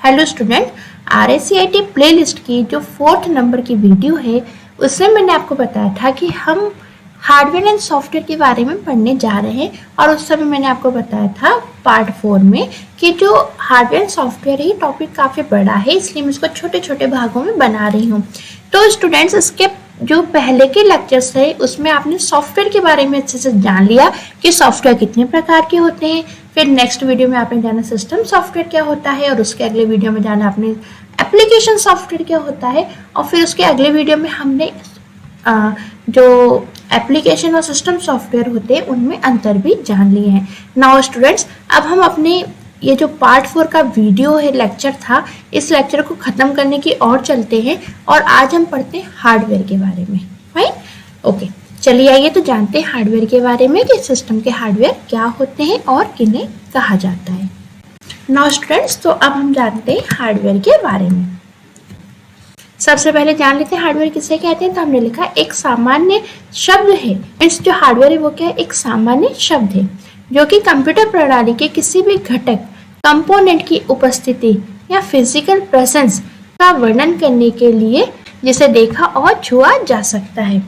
Hello student, RSCIT playlist की जो 4th number की वीडियो है उसमें मैंने आपको बताया था कि हम हार्डवेयर एंड सॉफ्टवेयर के बारे में पढ़ने जा रहे हैं। और उस समय मैंने आपको बताया था पार्ट 4 में कि जो हार्डवेयर एंड सॉफ्टवेयर है ये टॉपिक काफ़ी बड़ा है, इसलिए मैं इसको छोटे छोटे भागों में बना रही हूँ। तो स्टूडेंट्स, इसके जो पहले के लेक्चर्स है उसमें आपने सॉफ्टवेयर के बारे में अच्छे से जान लिया कि सॉफ्टवेयर कितने प्रकार के होते हैं। फिर नेक्स्ट वीडियो में आपने जाना सिस्टम सॉफ्टवेयर क्या होता है, और उसके अगले वीडियो में जाना आपने एप्लीकेशन सॉफ्टवेयर क्या होता है, और फिर उसके अगले वीडियो में हमने जो एप्लीकेशन और सिस्टम सॉफ्टवेयर होते हैं उनमें अंतर भी जान लिए हैं। नाउ स्टूडेंट्स, अब हम अपने ये जो पार्ट 4 का वीडियो है, लेक्चर था, इस लेक्चर को ख़त्म करने की ओर चलते हैं और आज हम पढ़ते हैं हार्डवेयर के बारे में। राइट, ओके, चलिए आइए तो जानते हैं हार्डवेयर के बारे में कि सिस्टम के हार्डवेयर क्या होते हैं और किन्हें कहा जाता है। नाउ स्टूडेंट्स, तो अब हम जानते हैं हार्डवेयर के बारे में। सबसे पहले जान लेते हैं हार्डवेयर किसे कहते हैं। तो हमने लिखा एक सामान्य शब्द है। मीन्स जो हार्डवेयर है वो क्या है, एक सामान्य शब्द है जो कि कंप्यूटर प्रणाली के किसी भी घटक कंपोनेंट की उपस्थिति या फिजिकल प्रेजेंस का वर्णन करने के लिए जिसे देखा और छुआ जा सकता है।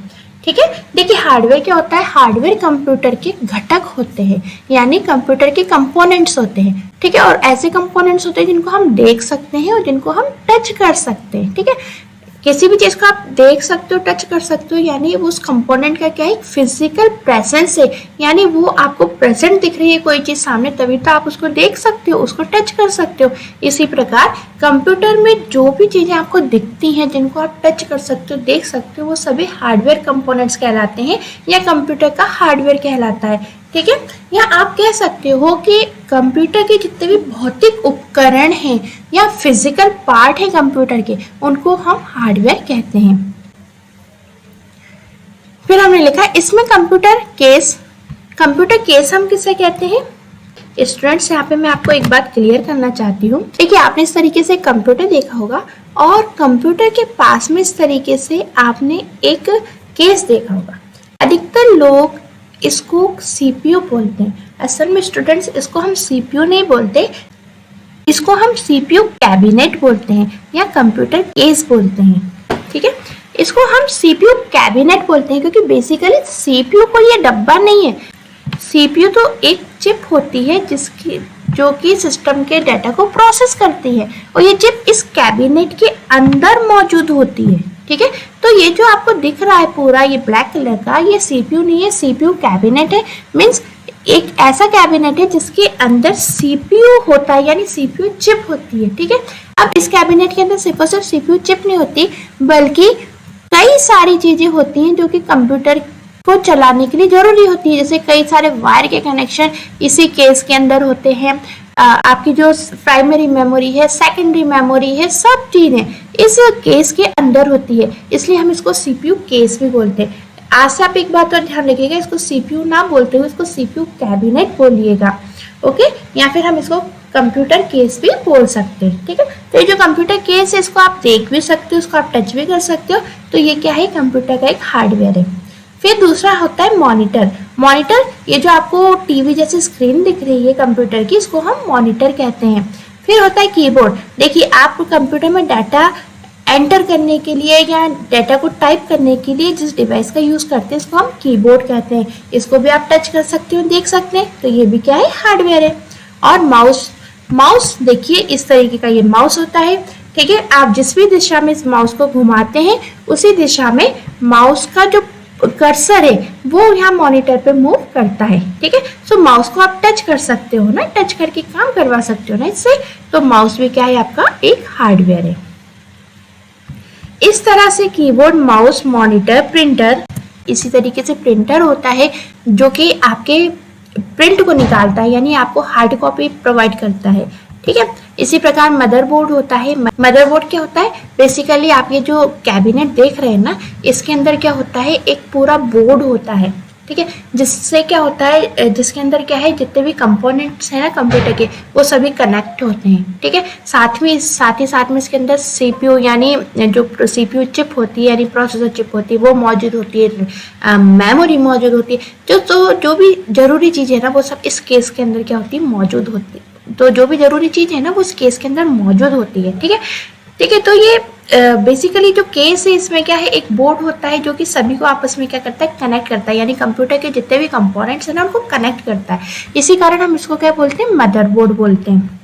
ठीक है, देखिए हार्डवेयर क्या होता है। हार्डवेयर कंप्यूटर के घटक होते हैं, यानी कंप्यूटर के कंपोनेंट्स होते हैं। ठीक है, और ऐसे कंपोनेंट्स होते हैं जिनको हम देख सकते हैं और जिनको हम टच कर सकते हैं। ठीक है, किसी भी चीज़ को आप देख सकते हो, टच कर सकते हो, यानी उस कंपोनेंट का क्या है, फिजिकल प्रेजेंस है, यानी वो आपको प्रेजेंट दिख रही है कोई चीज़ सामने, तभी तो आप उसको देख सकते हो, उसको टच कर सकते हो। इसी प्रकार कंप्यूटर में जो भी चीज़ें आपको दिखती हैं, जिनको आप टच कर सकते हो, देख सकते हो, वो सभी हार्डवेयर कंपोनेंट्स कहलाते हैं या कंप्यूटर का हार्डवेयर कहलाता है। ठीक है, या आप कह सकते हो कि कंप्यूटर के जितने भी भौतिक उपकरण हैं या फिजिकल पार्ट हैं कंप्यूटर के, उनको हम हार्डवेयर कहते हैं। फिर हमने लिखा इसमें कंप्यूटर केस हम किसे कहते हैं। स्टूडेंट्स, यहाँ पे मैं आपको एक बात क्लियर करना चाहती हूँ। देखिए, आपने इस तरीके से कंप्यूटर देखा होगा और कंप्यूटर के पास में इस तरीके से आपने एक केस देखा होगा। अधिकतर लोग इसको CPU बोलते हैं। असल में स्टूडेंट्स, इसको हम CPU नहीं बोलते, इसको हम CPU कैबिनेट बोलते हैं या कंप्यूटर केस बोलते हैं। ठीक है, इसको हम CPU कैबिनेट बोलते हैं क्योंकि बेसिकली CPU को ये डब्बा नहीं है। CPU तो एक चिप होती है जो कि सिस्टम के डाटा को प्रोसेस करती है, और ये चिप इस कैबिनेट के अंदर मौजूद होती है। ठीक है, तो ये जो आपको दिख रहा है पूरा ये ब्लैक कलर का, ये CPU नहीं है, CPU कैबिनेट है। मीन्स एक ऐसा कैबिनेट है जिसके अंदर CPU होता है, यानी CPU चिप होती है। ठीक है, अब इस कैबिनेट के अंदर सिर्फ और सिर्फ CPU चिप नहीं होती, बल्कि कई सारी चीजें होती हैं जो कि कंप्यूटर को चलाने के लिए जरूरी होती है। जैसे कई सारे वायर के कनेक्शन इसी केस के अंदर होते हैं। आपकी जो प्राइमरी मेमोरी है, सेकेंडरी मेमोरी है, सब चीजें इस केस के अंदर होती है, इसलिए हम इसको CPU केस भी बोलते हैं। आज से आप एक बात और ध्यान रखिएगा, इसको CPU ना बोलते हुए इसको CPU कैबिनेट बोलिएगा। ओके, या फिर हम इसको कंप्यूटर केस भी बोल सकते हैं। ठीक है, तो ये जो कंप्यूटर केस है इसको आप देख भी सकते हो, इसको आप टच भी कर सकते हो, तो ये क्या है, कंप्यूटर का एक हार्डवेयर है। फिर दूसरा होता है मॉनिटर। ये जो आपको टीवी जैसी स्क्रीन दिख रही है कंप्यूटर की, इसको हम मॉनिटर कहते हैं। फिर होता है कीबोर्ड। देखिए, आप कंप्यूटर में डाटा एंटर करने के लिए या डाटा को टाइप करने के लिए जिस डिवाइस का यूज करते हैं इसको हम कीबोर्ड कहते हैं। इसको भी आप टच कर सकते हो, देख सकते हैं, तो ये भी क्या है, हार्डवेयर है। और माउस देखिए, इस तरीके का ये माउस होता है। ठीक है, आप जिस भी दिशा में इस माउस को घुमाते हैं उसी दिशा में माउस का जो कर्सर है वो यहाँ मॉनिटर पे मूव करता है। ठीक है, सो माउस को आप टच कर सकते हो ना, टच करके काम करवा सकते हो ना इससे, तो माउस भी क्या है, आपका एक हार्डवेयर है। इस तरह से कीबोर्ड, माउस, मॉनिटर, प्रिंटर, इसी तरीके से प्रिंटर होता है जो कि आपके प्रिंट को निकालता है, यानी आपको हार्ड कॉपी प्रोवाइड करता है। ठीक है, इसी प्रकार मदरबोर्ड होता है। मदरबोर्ड क्या होता है, बेसिकली आप ये जो कैबिनेट देख रहे हैं ना, इसके अंदर क्या होता है, एक पूरा बोर्ड होता है। ठीक है, जिससे क्या होता है, जिसके अंदर क्या है, जितने भी कंपोनेंट्स हैं ना कंप्यूटर के, वो सभी कनेक्ट होते हैं। ठीक है, साथ ही साथ में इसके अंदर CPU यानी जो CPU चिप होती है, यानी प्रोसेसर चिप होती है, वो मौजूद होती है, मेमोरी मौजूद होती है। जो भी जरूरी चीज़ें है ना, वो सब इस केस के अंदर क्या होती है, तो जो भी जरूरी चीज है ना वो उस केस के अंदर मौजूद होती है। ठीक है, ठीक है। तो ये बेसिकली जो केस है इसमें क्या है, एक बोर्ड होता है जो कि सभी को आपस में क्या करता है, कनेक्ट करता है, यानी कंप्यूटर के जितने भी कंपोनेंट्स है ना उनको कनेक्ट करता है। इसी कारण हम इसको क्या बोलते हैं, मदरबोर्ड बोलते हैं।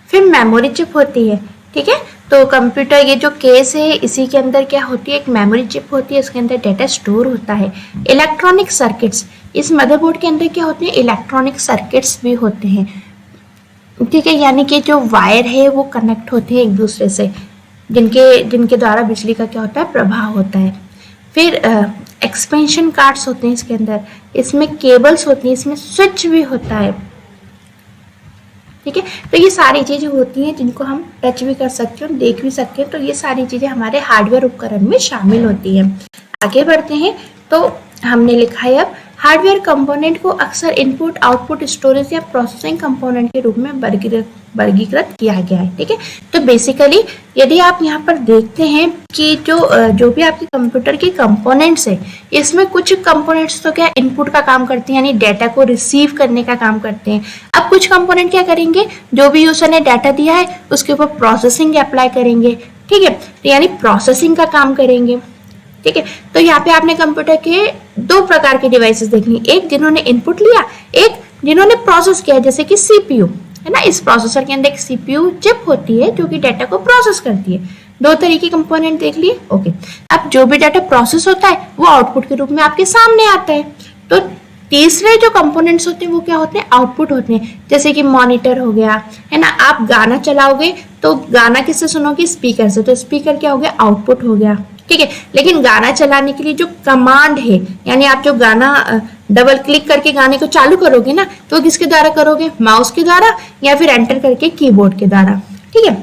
फिर मेमोरी चिप होती है। ठीक है, तो कंप्यूटर ये जो केस है इसी के अंदर क्या होती है, एक मेमोरी चिप होती है, उसके अंदर डाटा स्टोर होता है। इलेक्ट्रॉनिक सर्किट्स, इस मदरबोर्ड के अंदर क्या होते हैं, इलेक्ट्रॉनिक सर्किट्स भी होते हैं। ठीक है, यानी कि जो वायर है वो कनेक्ट होते हैं एक दूसरे से, जिनके द्वारा बिजली का क्या होता है, प्रवाह होता है। फिर एक्सपेंशन कार्ड्स होते हैं इसके अंदर, इसमें केबल्स होती हैं, इसमें स्विच भी होता है। ठीक है, तो ये सारी चीजें होती हैं जिनको हम टच भी कर सकते हैं, देख भी सकते हैं। तो ये सारी चीजें हमारे हार्डवेयर उपकरण में शामिल होती हैं। आगे बढ़ते हैं, तो हमने लिखा है अब हार्डवेयर कंपोनेंट को अक्सर इनपुट, आउटपुट, स्टोरेज या प्रोसेसिंग कंपोनेंट के रूप में वर्गीकृत किया गया है। ठीक है, तो बेसिकली यदि आप यहाँ पर देखते हैं कि जो भी आपके कंप्यूटर के कंपोनेंट्स है, इसमें कुछ कंपोनेंट्स तो क्या इनपुट का काम करते हैं, यानी डाटा को रिसीव करने का काम करते हैं। अब कुछ कंपोनेंट क्या करेंगे, जो भी यूजर ने डाटा दिया है उसके ऊपर प्रोसेसिंग अप्लाई करेंगे। ठीक है, यानी प्रोसेसिंग का काम करेंगे। ठीक है, तो यहाँ पे आपने कंप्यूटर के दो प्रकार के डिवाइसेस देखनी, एक जिन्होंने इनपुट लिया, एक जिन्होंने प्रोसेस किया, जैसे कि सीपीयू है ना। इस प्रोसेसर के अंदर एक सीपीयू चिप होती है जो कि डाटा को प्रोसेस करती है। दो तरीके कंपोनेंट देख लिए। ओके, अब जो भी डाटा प्रोसेस होता है वो आउटपुट के रूप में आपके सामने आता है। तो तीसरे जो कंपोनेंट्स होते हैं वो क्या होते हैं, आउटपुट होते हैं, जैसे कि मॉनिटर हो गया है ना। आप गाना चलाओगे तो गाना किससे सुनोगे, स्पीकर से, तो स्पीकर क्या हो गया, आउटपुट हो गया। ठीक है, लेकिन गाना चलाने के लिए जो कमांड है, यानी आप जो गाना डबल क्लिक करके गाने को चालू करोगे ना, तो किसके द्वारा करोगे, माउस के द्वारा या फिर एंटर करके कीबोर्ड के द्वारा। ठीक है,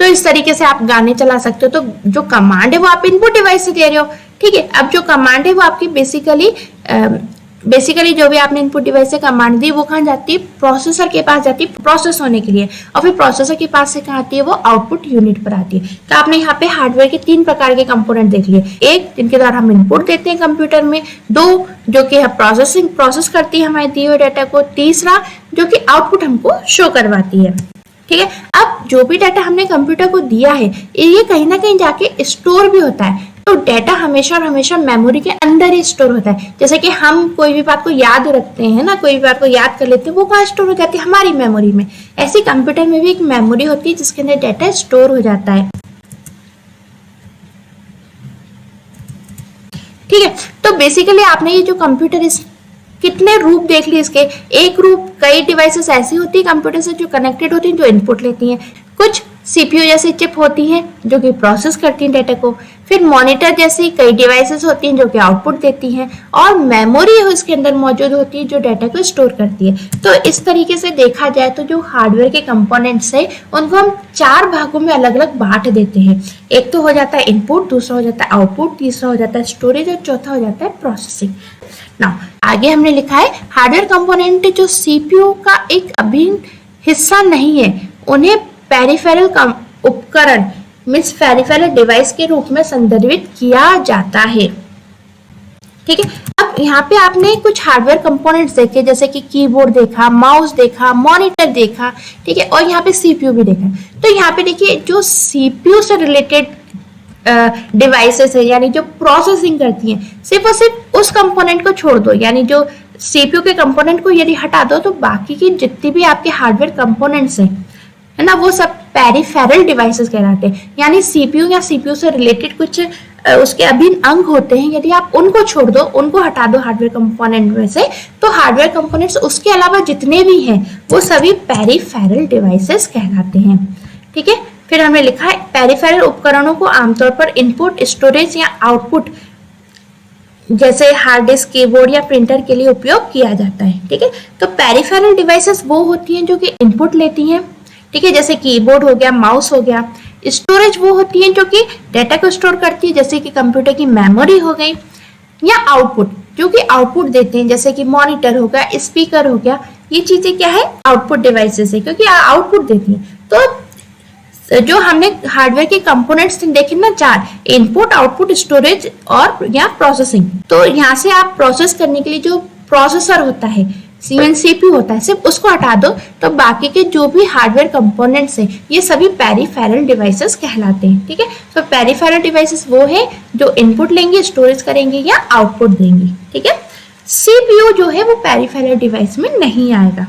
तो इस तरीके से आप गाने चला सकते हो। तो जो कमांड है वो आप इनपुट डिवाइस से दे रहे हो। ठीक है, अब जो कमांड है वो आपकी बेसिकली जो भी आपने इनपुट डिवाइस से कमांड दी वो कहाँ जाती है, प्रोसेसर के पास जाती है प्रोसेस होने के लिए, और फिर प्रोसेसर के पास से कहाँ आती है, वो आउटपुट यूनिट पर आती है। तो आपने यहाँ पे हार्डवेयर के तीन प्रकार के कंपोनेंट देख लिए, एक जिनके द्वारा हम इनपुट देते हैं कंप्यूटर में, दो जो कि प्रोसेस करती है हमारे दिए हुए डाटा को, तीसरा जो कि आउटपुट हमको शो करवाती है। ठीक है, अब जो भी डाटा हमने कंप्यूटर को दिया है ये कहीं ना कहीं जाके स्टोर भी होता है। तो डाटा हमेशा और हमेशा मेमोरी के अंदर ही स्टोर होता है। जैसे कि हम कोई भी बात को याद रखते हैं ना, कोई भी बात को याद कर लेते हैं, वो कहाँ स्टोर हो जाती है, हमारी मेमोरी में। ऐसे कंप्यूटर में भी एक मेमोरी होती है जिसके अंदर डाटा स्टोर हो जाता है। ठीक है, तो बेसिकली आपने ये जो कंप्यूटर कितने रूप देख लिए इसके। एक रूप, कई डिवाइसेस ऐसी होती है कंप्यूटर से जो कनेक्टेड होती हैं, जो इनपुट लेती हैं। कुछ सीपीयू जैसी चिप होती हैं जो कि प्रोसेस करती हैं डाटा को। फिर मॉनिटर जैसी कई डिवाइसेस होती हैं जो कि आउटपुट देती हैं, और मेमोरी इसके अंदर मौजूद होती है जो डाटा को स्टोर करती है। तो इस तरीके से देखा जाए तो जो हार्डवेयर के कंपोनेंट्स है उनको हम चार भागों में अलग अलग बांट देते हैं। एक तो हो जाता है इनपुट, दूसरा हो जाता है आउटपुट, तीसरा हो जाता है स्टोरेज, और चौथा हो जाता है प्रोसेसिंग। नाउ आगे हमने लिखा है हार्डवेयर कंपोनेंट जो सीपीयू का एक अभिन्न हिस्सा नहीं है, उन्हें पेरिफेरल उपकरण मीन्स पेरिफेरल डिवाइस के रूप में संदर्भित किया जाता है। ठीक है, अब यहाँ पे आपने कुछ हार्डवेयर कंपोनेंट्स देखे, जैसे कि कीबोर्ड देखा, माउस देखा, मॉनिटर देखा। ठीक है, और यहाँ पे सीपीयू भी देखा। तो यहाँ पे देखिए जो सीपीयू से रिलेटेड डिवाइसेस है, यानी जो प्रोसेसिंग करती हैं, सिर्फ और सिर्फ उस कंपोनेंट को छोड़ दो, यानी जो सीपीयू के कंपोनेंट को यदि हटा दो तो बाकी की जितनी भी आपके हार्डवेयर कंपोनेंट्स हैं है ना, वो सब पेरिफेरल डिवाइसेस कहलाते हैं। यानी सीपीयू या सीपीयू से रिलेटेड कुछ उसके अभिन्न अंग होते हैं, यदि आप उनको छोड़ दो, उनको हटा दो हार्डवेयर कंपोनेंट में से, तो हार्डवेयर कंपोनेंट्स उसके अलावा जितने भी हैं वो सभी पेरिफेरल डिवाइसेस कहलाते हैं। ठीक है, फिर हमने लिखा है पेरिफेरल उपकरणों को आमतौर पर इनपुट, स्टोरेज या आउटपुट जैसे हार्ड डिस्क, कीबोर्ड या प्रिंटर के लिए उपयोग किया जाता है। ठीक है, तो पेरिफेरल डिवाइसेस वो होती हैं जो कि इनपुट लेती हैं। ठीक है, जैसे कीबोर्ड हो गया, माउस हो गया। स्टोरेज वो होती है जो कि डाटा को स्टोर करती है, जैसे कि कंप्यूटर की मेमोरी हो गई, या आउटपुट जो कि आउटपुट देते हैं, जैसे कि मॉनिटर हो गया, स्पीकर हो गया। ये चीजें क्या है, आउटपुट डिवाइसेस है, क्योंकि आउटपुट देती हैं। तो जो हमने हार्डवेयर के कंपोनेंट्स देखे ना चार, इनपुट, आउटपुट, स्टोरेज और या प्रोसेसिंग। तो यहाँ से आप प्रोसेस करने के लिए जो प्रोसेसर होता है, सीपीयू होता है सिर्फ उसको हटा दो तो बाकी के जो भी हार्डवेयर कंपोनेंट्स हैं ये सभी पेरिफेरल डिवाइसेस कहलाते हैं। ठीक है, तो पेरिफेरल डिवाइसेस वो है जो इनपुट लेंगे, स्टोरेज करेंगे या आउटपुट देंगे। ठीक है, सीपीयू जो है वो पेरिफेरल डिवाइस में नहीं आएगा,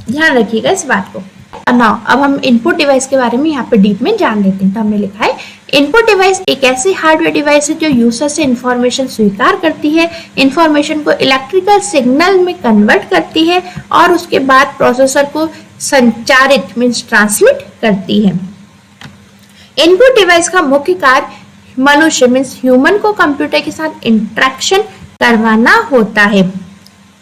ध्यान रखिएगा इस बात को। नाउ अब हम इनपुट डिवाइस के बारे में यहाँ पे डीप में जान लेते हैं। तो हमने लिखा है इनपुट डिवाइस एक ऐसी हार्डवेयर डिवाइस है जो यूजर से इंफॉर्मेशन स्वीकार करती है, इंफॉर्मेशन को इलेक्ट्रिकल सिग्नल में कन्वर्ट करती है और उसके बाद प्रोसेसर को संचारित मीन्स ट्रांसमिट करती है। इनपुट डिवाइस का मुख्य कार्य मनुष्य मीन्स ह्यूमन को कंप्यूटर के साथ इंटरेक्शन करवाना होता है।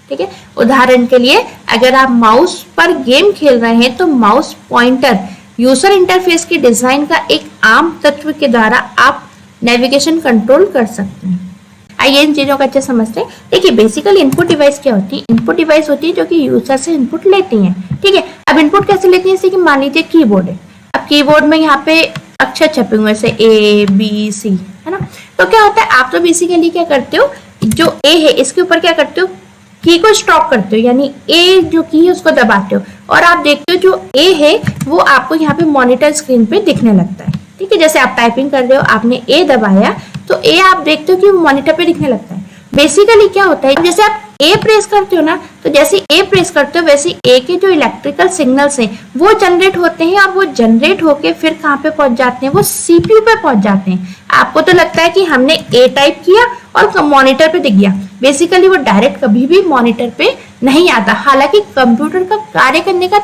ठीक है, उदाहरण के लिए अगर आप माउस पर गेम खेल रहे हैं तो माउस पॉइंटर यूजर इंटरफेस की डिजाइन का एक आम तत्व के द्वारा आप नेविगेशन कंट्रोल कर सकते हैं। आइए इन चीजों को अच्छे समझते हैं। देखिए बेसिकली इनपुट डिवाइस क्या होती है? इनपुट डिवाइस होती है जो कि यूजर से इनपुट लेती हैं। ठीक है, अब इनपुट कैसे लेती है? जैसे कि मान लीजिए कीबोर्ड है, अब कीबोर्ड में यहाँ पे अक्षर छपे हुए से ए बी सी, है ना। तो क्या होता है, आप तो बेसिकली क्या करते हो, जो ए है इसके ऊपर क्या करते हो, की को स्टॉप करते हो, यानी ए जो की है उसको दबाते हो और आप देखते हो जो ए है वो आपको यहाँ पे मॉनिटर स्क्रीन पे दिखने लगता है। ठीक है, जैसे आप टाइपिंग कर रहे हो, आपने ए दबाया तो ए आप देखते हो कि वो मॉनिटर पे दिखने लगता है। बेसिकली क्या होता है, जैसे आप ए प्रेस करते हो ना, तो जैसे ए प्रेस करते हो वैसे ए के जो इलेक्ट्रिकल सिग्नल्स हैं वो जनरेट होते हैं और वो जनरेट होके फिर कहाँ पे पहुंच जाते हैं, वो सीपीयू पे पहुंच जाते हैं। आपको तो लगता है कि हमने ए टाइप किया और मॉनिटर पे दिख गया, बेसिकली वो डायरेक्ट कभी भी मॉनिटर पे नहीं आता। हालांकि कंप्यूटर का कार्य करने का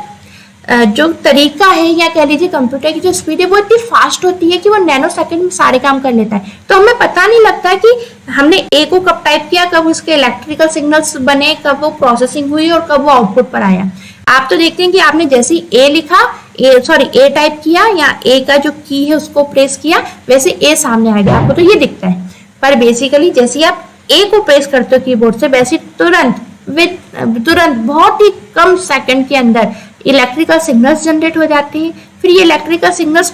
जो तरीका है या कह लीजिए कंप्यूटर की जो स्पीड है वो इतनी फास्ट होती है कि वो नैनो सेकंड में सारे काम कर लेता है। तो हमें पता नहीं लगता कि हमने ए को कब टाइप किया, कब उसके इलेक्ट्रिकल सिग्नल्स बने, कब वो प्रोसेसिंग हुई और कब वो आउटपुट पर आया। आप तो देखते हैं कि आपने जैसे ए लिखा, ए टाइप किया या ए का जो की है उसको प्रेस किया, वैसे ए सामने आएगा, आपको तो ये दिखता है। पर बेसिकली जैसे आप ए को प्रेस करते हो कीबोर्ड से, वैसे तुरंत बहुत ही कम सेकंड के अंदर इलेक्ट्रिकल सिग्नल्स जनरेट हो जाते हैं। फिर ये इलेक्ट्रिकल सिग्नल्स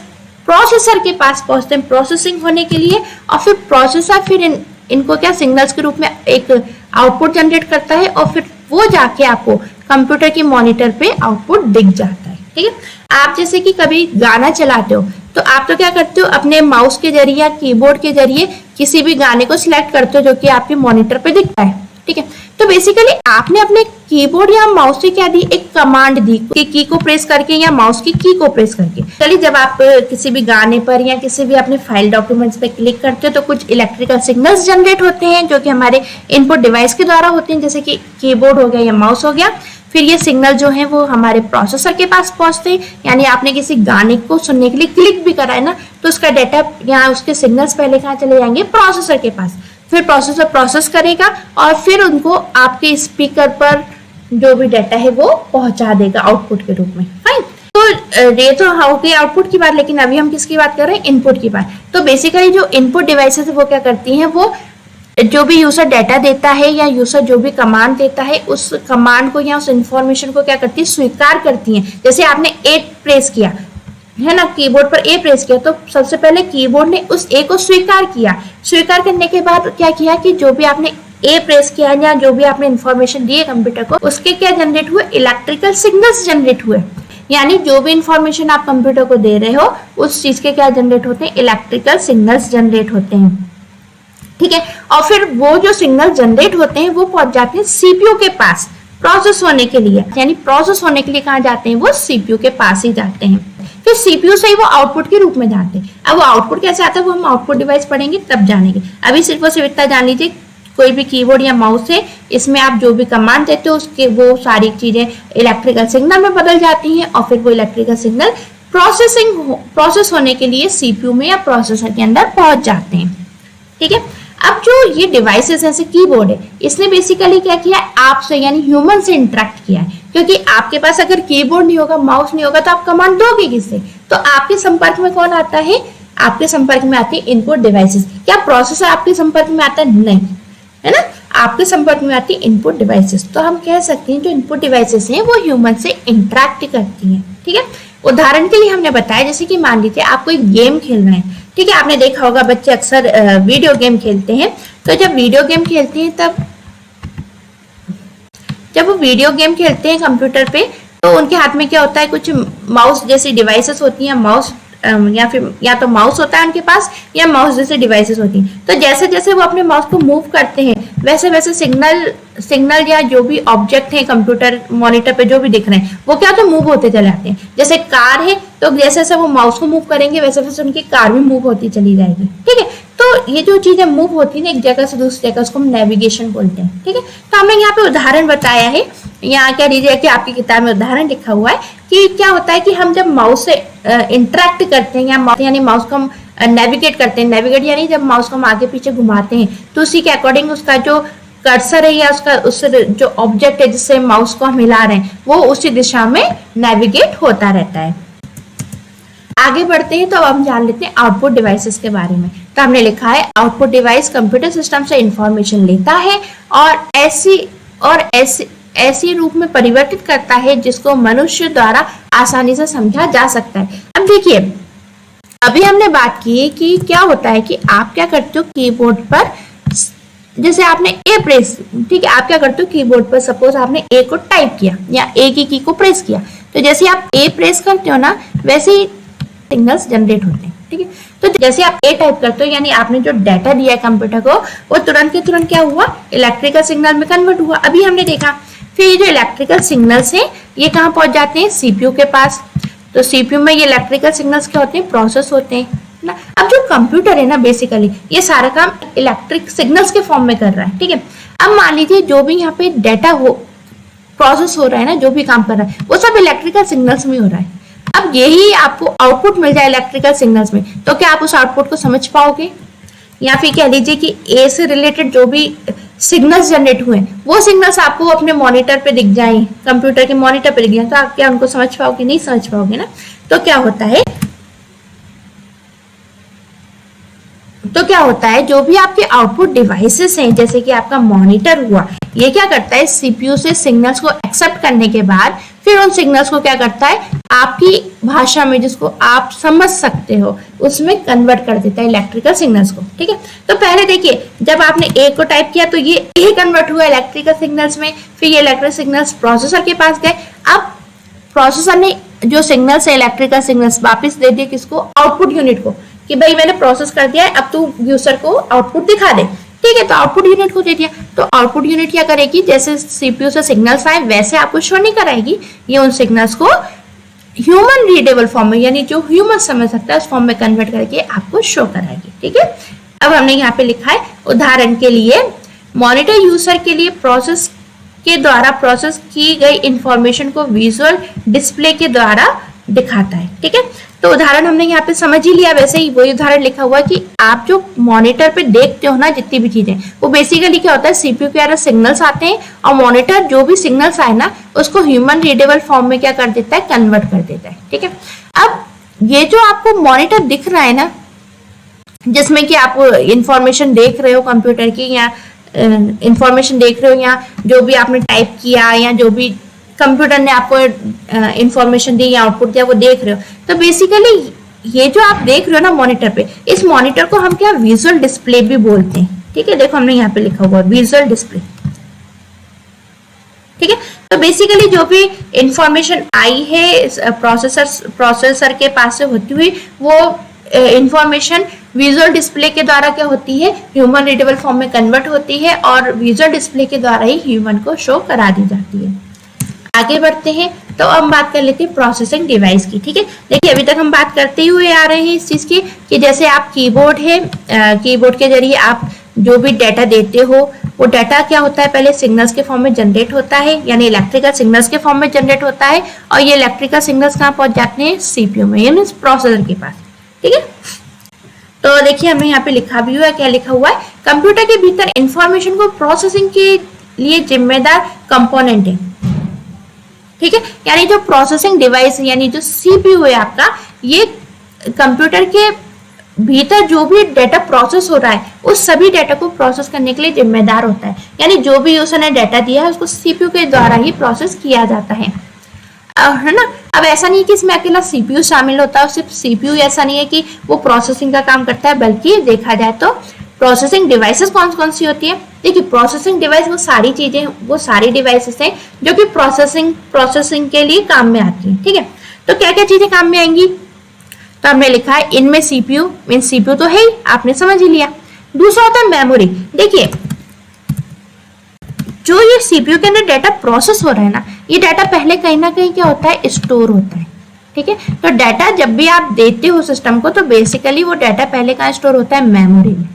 प्रोसेसर के पास पहुंचते हैं प्रोसेसिंग होने के लिए और फिर प्रोसेसर फिर इनको क्या सिग्नल्स के रूप में एक आउटपुट जनरेट करता है और फिर वो जाके आपको कंप्यूटर के मॉनिटर पे आउटपुट दिख जाता है। ठीक है, आप जैसे कि कभी गाना चलाते हो तो आप तो क्या करते हो, अपने माउस के जरिए या कीबोर्ड के जरिए किसी भी गाने को सिलेक्ट करते हो जो कि आपके मॉनिटर पे दिखता है। ठीक है, तो बेसिकली आपने अपने कीबोर्ड या माउस से क्या दी, एक कमांड दी कि की को प्रेस करके या माउस की को प्रेस करके। चलिए जब आप किसी भी गाने पर या किसी भी अपने फाइल डॉक्यूमेंट्स पे क्लिक करते हो तो कुछ इलेक्ट्रिकल सिग्नल्स जनरेट होते हैं जो कि हमारे इनपुट डिवाइस के द्वारा होते हैं, जैसे कि कीबोर्ड हो गया या माउस हो गया। फिर ये सिग्नल जो है वो हमारे प्रोसेसर के पास पहुंचते हैं, यानी आपने किसी गाने को सुनने के लिए क्लिक भी करा है ना, तो उसका डाटा या उसके सिग्नल्स पहले कहाँ चले जाएंगे, प्रोसेसर के पास। फिर प्रोसेसर प्रोसेस करेगा और फिर उनको आपके स्पीकर पर जो भी डाटा है वो पहुंचा देगा आउटपुट के रूप में। फाइन, तो ये तो हो गई आउटपुट की बात, लेकिन अभी हम किसकी बात कर रहे हैं, इनपुट की बात। तो बेसिकली जो इनपुट डिवाइसेस है वो क्या करती हैं, वो जो भी यूजर डाटा देता है या यूजर जो भी कमांड देता है उस कमांड को या उस इंफॉर्मेशन को क्या करती है, स्वीकार करती हैं। जैसे आपने ए प्रेस किया है ना, कीबोर्ड पर ए प्रेस किया तो सबसे पहले कीबोर्ड ने उस ए को स्वीकार किया। स्वीकार करने के बाद क्या किया कि जो भी आपने ए प्रेस किया या जो भी आपने इंफॉर्मेशन दी है कंप्यूटर को, उसके क्या जनरेट हुए, इलेक्ट्रिकल सिग्नल्स जनरेट हुए। यानी जो भी इंफॉर्मेशन आप कंप्यूटर को दे रहे हो उस चीज के क्या जनरेट होते हैं, इलेक्ट्रिकल सिग्नल्स जनरेट होते हैं। ठीक है, और फिर वो जो सिग्नल जनरेट होते हैं वो पहुंच जाते हैं सीपीयू के पास प्रोसेस होने के लिए, यानी प्रोसेस होने के लिए कहाँ जाते हैं, वो सीपीयू के पास ही जाते हैं। फिर सीपीयू से ही वो आउटपुट के रूप में जाते हैं। अब वो आउटपुट कैसे आता है वो हम आउटपुट डिवाइस पढ़ेंगे तब जानेंगे। अभी सिर्फ और सिर्फ इतना जान लीजिए, कोई भी कीबोर्ड या माउस है, इसमें आप जो भी कमांड देते हो उसके वो सारी चीजें इलेक्ट्रिकल सिग्नल में बदल जाती हैं और फिर वो इलेक्ट्रिकल सिग्नल प्रोसेस होने के लिए सीपीयू में या प्रोसेसर के अंदर पहुंच जाते हैं। ठीक है, अब जो ये डिवाइसेस जैसे कीबोर्ड है, इसने बेसिकली क्या किया, आपसे यानी ह्यूमन से इंटरेक्ट किया है। क्योंकि आपके पास अगर कीबोर्ड नहीं होगा, माउस नहीं होगा तो आप कमांड दोगे किससे, तो आपके संपर्क में कौन आता है, आपके संपर्क में आती है इनपुट डिवाइसेस। क्या प्रोसेसर आपके संपर्क में आता है, नहीं, है ना, आपके संपर्क में आती है इनपुट डिवाइसेस। तो हम कह सकते हैं जो इनपुट डिवाइसेस हैं वो ह्यूमन से इंटरेक्ट करती हैं। ठीक है, उदाहरण के लिए हमने बताया जैसे कि मान लीजिए आप कोई गेम खेल रहे हैं। ठीक है, आपने देखा होगा बच्चे अक्सर वीडियो गेम खेलते हैं। तो जब वीडियो गेम खेलते हैं तब जब वो वीडियो गेम खेलते हैं कंप्यूटर पे तो उनके हाथ में क्या होता है, कुछ माउस जैसी डिवाइसेस होती हैं, माउस या तो माउस होता है उनके पास या माउस जैसे डिवाइसेस होती हैं। तो जैसे जैसे वो अपने माउस को मूव करते हैं वैसे वैसे सिग्नल या जो भी ऑब्जेक्ट है कंप्यूटर मॉनिटर पे जो भी दिख रहे हैं वो क्या होते हैं, मूव होते चले जाते हैं। जैसे कार है तो जैसे जैसे वो माउस को मूव करेंगे वैसे वैसे उनकी कार भी मूव होती चली जाएगी। ठीक है, तो ये जो चीजें मूव होती है ना एक जगह से दूसरी जगह, उसको हम नेविगेशन बोलते हैं। ठीक है, तो हमने यहाँ पे उदाहरण बताया है, यहाँ कह लीजिए कि आपकी किताब में उदाहरण लिखा हुआ है कि क्या होता है कि हम जब माउस से इंटरेक्ट करते हैं यानी माउस को हम नेविगेट करते हैं, नेविगेट यानी जब माउस को हम आगे पीछे घुमाते हैं तो उसी के अकॉर्डिंग उसका जो कर्सर है या उससे जो ऑब्जेक्ट है जिससे माउस को हम हिला रहे हैं वो उसी दिशा में नेविगेट होता रहता है। आगे बढ़ते हैं तो अब हम जान लेते हैं आउटपुट डिवाइसेस के बारे में। तो हमने लिखा है आउटपुट डिवाइस कंप्यूटर सिस्टम से इंफॉर्मेशन लेता है और ऐसी रूप में परिवर्तित करता है जिसको मनुष्य द्वारा आसानी से समझा जा सकता है। अब देखिए, अभी हमने बात की कि क्या होता है कि आप क्या करते हो कीबोर्ड पर, जैसे आपने ए प्रेस, ठीक है, आप क्या करते हो कीबोर्ड पर, सपोज आपने ए को टाइप किया या ए की को प्रेस किया, तो जैसे आप ए प्रेस करते हो ना वैसे ही सिग्नल्स जनरेट होते हैं। ठीक है, तो जैसे आप ए टाइप करते हो यानी आपने जो डाटा दिया है कंप्यूटर को वो तुरंत के तुरंत क्या हुआ, इलेक्ट्रिकल सिग्नल में कन्वर्ट हुआ। अभी हमने देखा फिर ये जो इलेक्ट्रिकल सिग्नल्स हैं ये कहाँ पहुंच जाते हैं, सीपीयू के पास। तो सीपीयू में ये इलेक्ट्रिकल सिग्नल्स क्या होते हैं, प्रोसेस होते हैं ना। अब जो कंप्यूटर है ना बेसिकली ये सारा काम इलेक्ट्रिक सिग्नल्स के फॉर्म में कर रहा है। ठीक है, अब मान लीजिए जो भी यहाँ पे डाटा हो प्रोसेस हो रहा है ना, जो भी काम कर रहा है वो सब इलेक्ट्रिकल सिग्नल्स में हो रहा है। अब यही आपको आउटपुट मिल जाए इलेक्ट्रिकल सिग्नल्स में, तो क्या आप उस आउटपुट को समझ पाओगे? या फिर कह लीजिए कि ए से रिलेटेड जो भी सिग्नल्स जनरेट हुए वो सिग्नल्स आपको अपने मॉनिटर पे दिख जाएं, कंप्यूटर के मॉनिटर पे दिख जाएं, तो आप क्या उनको समझ पाओगे? नहीं समझ पाओगे ना। तो क्या होता है जो भी आपके आउटपुट डिवाइसेस हैं जैसे कि आपका मॉनिटर हुआ, ये क्या करता है सीपीयू से सिग्नल्स को एक्सेप्ट करने के बाद फिर उन सिग्नल्स को क्या करता है आपकी भाषा में जिसको आप समझ सकते हो उसमें कन्वर्ट कर देता है इलेक्ट्रिकल सिग्नल्स को। ठीक है, तो पहले देखिए जब आपने ए को टाइप किया तो ये ए कन्वर्ट हुआ इलेक्ट्रिकल सिग्नल्स में, फिर ये इलेक्ट्रिकल सिग्नल्स प्रोसेसर के पास गए। अब प्रोसेसर ने जो सिग्नल्स है इलेक्ट्रिकल सिग्नल्स वापस दे दिए किसको, आउटपुट यूनिट को, कि भाई मैंने प्रोसेस कर दिया है अब तू यूजर को आउटपुट दिखा दे। ठीक है, तो आउटपुट यूनिट को दे दिया, तो आउटपुट यूनिट क्या करेगी, जैसे सीपीयू से सिग्नल्स आए वैसे आपको शो नहीं कराएगी, ये उन सिग्नल्स को ह्यूमन रीडेबल फॉर्म में यानी जो ह्यूमन समझ सकता है उस फॉर्म में कन्वर्ट करके आपको शो कराएगी। ठीक है, अब हमने यहाँ पे लिखा है उदाहरण के लिए मॉनिटर यूजर के लिए प्रोसेस के द्वारा प्रोसेस की गई इंफॉर्मेशन को विजुअल डिस्प्ले के द्वारा दिखाता है। ठीक है, तो उदाहरण हमने यहाँ पे समझ ही लिया, वैसे ही वही उदाहरण लिखा हुआ है कि आप जो मॉनिटर पे देखते हो ना जितनी भी चीजें वो बेसिकली क्या होता है सीपीयू के द्वारा सिग्नल्स आते हैं और मॉनिटर जो भी सिग्नल्स आए ना उसको ह्यूमन रीडेबल फॉर्म में क्या कर देता है, कन्वर्ट कर देता है। ठीक है, अब ये जो आपको मॉनिटर दिख रहा है ना जिसमें कि आप इंफॉर्मेशन देख रहे हो कंप्यूटर की या इंफॉर्मेशन देख रहे हो या जो भी आपने टाइप किया या जो भी कंप्यूटर ने आपको इंफॉर्मेशन दी या आउटपुट दिया वो देख रहे हो, तो बेसिकली ये जो आप देख रहे हो ना मॉनिटर पे, इस मॉनिटर को हम क्या विजुअल डिस्प्ले भी बोलते हैं। ठीक है, देखो हमने यहाँ पे लिखा हुआ विजुअल डिस्प्ले। ठीक है, तो बेसिकली जो भी इंफॉर्मेशन आई है प्रोसेसर के पास से होती हुई वो इंफॉर्मेशन विजुअल डिस्प्ले के द्वारा क्या होती है, ह्यूमन रीडेबल फॉर्म में कन्वर्ट होती है और विजुअल डिस्प्ले के द्वारा ही ह्यूमन को शो करा दी जाती है। आगे बढ़ते हैं तो अब बात कर लेते हैं प्रोसेसिंग डिवाइस की। ठीक है, देखिए अभी तक हम बात करते हुए आ रहे हैं इस चीज की कि जैसे आप कीबोर्ड है, कीबोर्ड के जरिए आप जो भी डाटा देते हो वो डाटा क्या होता है, पहले सिग्नल्स के फॉर्म में जनरेट होता है यानी इलेक्ट्रिकल सिग्नल्स के फॉर्म में जनरेट होता है और ये इलेक्ट्रिकल सिग्नल्स कहाँ पहुंच जाते हैं, सीपीयू में यानी प्रोसेसर के पास। ठीक है, तो देखिए हमें यहाँ पे लिखा भी हुआ है, क्या लिखा हुआ है, कंप्यूटर के भीतर इंफॉर्मेशन को प्रोसेसिंग के लिए जिम्मेदार कंपोनेंट है। ठीक है, यानी जो प्रोसेसिंग डिवाइस यानी जो सीपीयू है आपका, ये कंप्यूटर के भीतर जो भी डाटा प्रोसेस हो रहा है उस सभी डाटा को प्रोसेस करने के लिए जिम्मेदार होता है, यानी जो भी यूजर ने डाटा दिया है उसको सीपीयू के द्वारा ही प्रोसेस किया जाता है ना। अब ऐसा नहीं कि इसमें अकेला सीपीयू शामिल होता है, सिर्फ सीपीयू ऐसा नहीं है कि वो प्रोसेसिंग का काम करता है, बल्कि देखा जाए तो प्रोसेसिंग डिवाइसेस कौन कौन सी होती है। देखिए प्रोसेसिंग डिवाइस वो सारी चीजें, वो सारी डिवाइसेस हैं जो कि प्रोसेसिंग के लिए काम में आती हैं। ठीक है, तो क्या क्या चीजें काम में आएंगी, तो हमने लिखा है इनमें सीपीयू, मीन सीपीयू तो है ही, आपने समझ ही लिया। दूसरा होता है मेमोरी। देखिए जो ये सीपीयू के अंदर डाटा प्रोसेस हो रहा है ना, ये डाटा पहले कहीं ना कहीं क्या होता है, स्टोर होता है। ठीक है, तो डाटा जब भी आप देते हो सिस्टम को, तो बेसिकली वो डाटा पहले कहाँ स्टोर होता है, मेमोरी में।